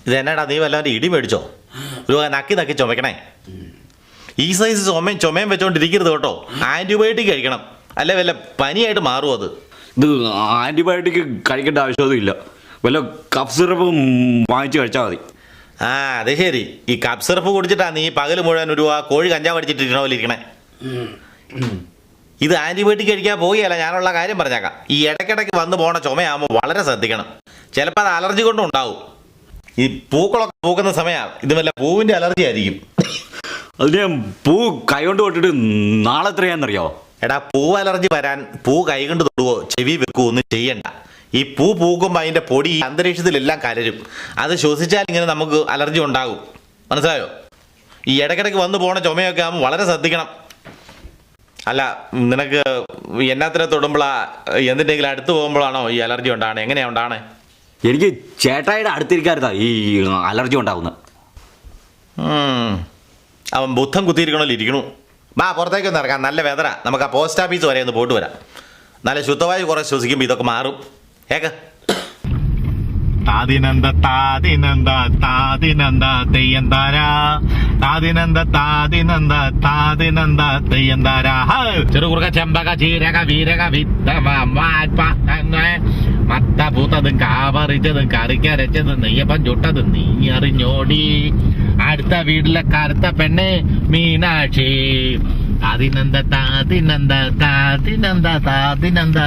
ഇതെന്നാടാ നീ വല്ലാണ്ട് ഇടി മേടിച്ചോ? ഒരു നക്കി നക്കി ചുമക്കണേ. ഈ സൈസ് ചുമയും വെച്ചോണ്ടിരിക്കരുത് കേട്ടോ. ആന്റിബയോട്ടിക് കഴിക്കണം, അല്ലെ വല്ല പനിയായിട്ട് മാറും. അത് ഇത് ആന്റിബയോട്ടിക് കഴിക്കേണ്ട ആവശ്യമൊന്നുമില്ല. വല്ല കഫ് സിറപ്പ് വാങ്ങിച്ച് കഴിച്ചാൽ മതി. ആ അത് ശരി. ഈ കപ്പ് സിറപ്പ് കുടിച്ചിട്ടാ നീ പകൽ മുഴുവൻ ഒരു കോഴി കഞ്ചാവ് അടിച്ചിട്ടിരിക്കണ പോലെ ഇരിക്കണേ. ഇത് ആന്റിബയോട്ടിക് കഴിക്കാൻ പോവുകയല്ല, ഞാനുള്ള കാര്യം പറഞ്ഞേക്കാം. ഈ ഇടയ്ക്കിടയ്ക്ക് വന്ന് പോണ ചുമയാകുമ്പോൾ വളരെ ശ്രദ്ധിക്കണം. ചിലപ്പോൾ അത് അലർജി കൊണ്ടും ഉണ്ടാവും. ഈ പൂക്കളൊക്കെ പൂക്കുന്ന സമയമാണ്, ഇത് വല്ല പൂവിൻ്റെ അലർജി ആയിരിക്കും. അതിന് പൂ കൈ കൊണ്ട് തൊട്ടിട്ട് നാളെ എത്രയാണെന്നറിയാമോ? എടാ, പൂവ് അലർജി വരാൻ പൂ കൈ കൊണ്ട് തൊടുവോ ചെവി വെക്കുവോ ഒന്നും ചെയ്യണ്ട. ഈ പൂ പൂക്കുമ്പോൾ അതിൻ്റെ പൊടി അന്തരീക്ഷത്തിലെല്ലാം കലരും. അത് ശ്വസിച്ചാൽ ഇങ്ങനെ നമുക്ക് അലർജി ഉണ്ടാകും. മനസ്സിലായോ? ഈ ഇടയ്ക്കിടയ്ക്ക് വന്ന് പോണ ചുമയൊക്കെ ആകുമ്പോൾ വളരെ ശ്രദ്ധിക്കണം. അല്ല, നിനക്ക് എന്നാത്തിനെ തൊടുമ്പോഴാ എന്തിൻ്റെങ്കിലും അടുത്ത് പോകുമ്പോഴാണോ ഈ അലർജി ഉണ്ടാകണേ? എങ്ങനെയാണ് ഉണ്ടാകണേ? എനിക്ക് ചേട്ടായിയുടെ അടുത്തിരിക്കാറുതാ ഈ അലർജി ഉണ്ടാകുന്നത്. അവൻ ബുദ്ധം കുത്തിയിരിക്കണല്ലോ ഇരിക്കണു. വാ പുറത്തേക്കൊന്ന് ഇറക്കാം, നല്ല വെതറ. നമുക്ക് ആ പോസ്റ്റ് ഓഫീസ് വരെ ഒന്ന് പോയിട്ട് വരാം. നല്ല ശുദ്ധവായു കുറേ ശ്വസിക്കുമ്പോൾ ഇതൊക്കെ മാറും. ഏക്ക താതിനന്ദ താതിനന്ദ താതിനന്ദ തെയ്യന്താര താതിനന്ദ താതിനന്ദ താതിനന്ദ തെയ്യന്താര. ചെറുകുറുക ചെമ്പക ചീരക വീരക വിത്തമ മത്ത പൂത്തതും കാവറിച്ചതും കറിക്കരച്ചതും നെയ്യപ്പം ചുട്ടതും നീ അറിഞ്ഞോടി. അടുത്ത വീട്ടിലെ കറുത്ത പെണ്ണെ മീനാക്ഷി. താതിനന്ദ താതിനന്ദ താതിനന്ദ താതിനന്ദ.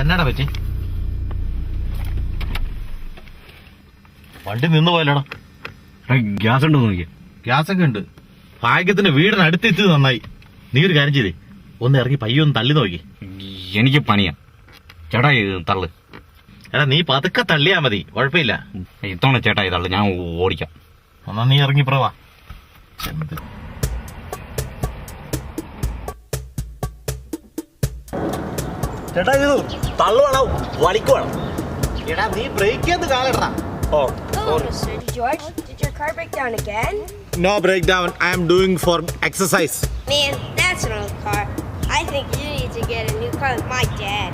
എന്നാടാ പറ്റി? വണ്ടി നിന്ന് പോയല്ലോടാ. ഗ്യാസ് ഉണ്ടോ നോക്കിയ? ഗ്യാസൊക്കെ ഉണ്ട്. ഭാഗ്യത്തിന് വീടിനടുത്തെത്തി നന്നായി. നീ ഒരു കാര്യം ചെയ്തേ, ഒന്ന് ഇറങ്ങി പയ്യൊന്ന് തള്ളി നോക്കി. എനിക്ക് പണിയാ ചേട്ടാ, തള്ളു. എടാ, നീ പതുക്കെ തള്ളിയാ മതി, കുഴപ്പമില്ല. ഇത്തവണ ചേട്ടാ തള്ളു, ഞാൻ ഓടിക്കാം. എന്നാ നീ ഇറങ്ങി പ്രവാ. ചേട്ടാ ഇത് തള്ളുവാണോ വലിക്കുവാണോ? എടാ, നീ ബ്രേക്ക് ചെയ്ത് കാലടാ. Oh, Mr. George, did your car break down again? No breakdown. I am doing for exercise. Man, that's an old car. I think you need to get a new car like my dad.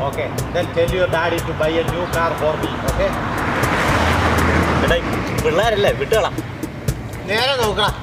Okay, then tell your daddy to buy a new car for me. Okay? പിള്ളേരല്ലേ വിട്ടുകളാ. നേരെ നോക്കണം.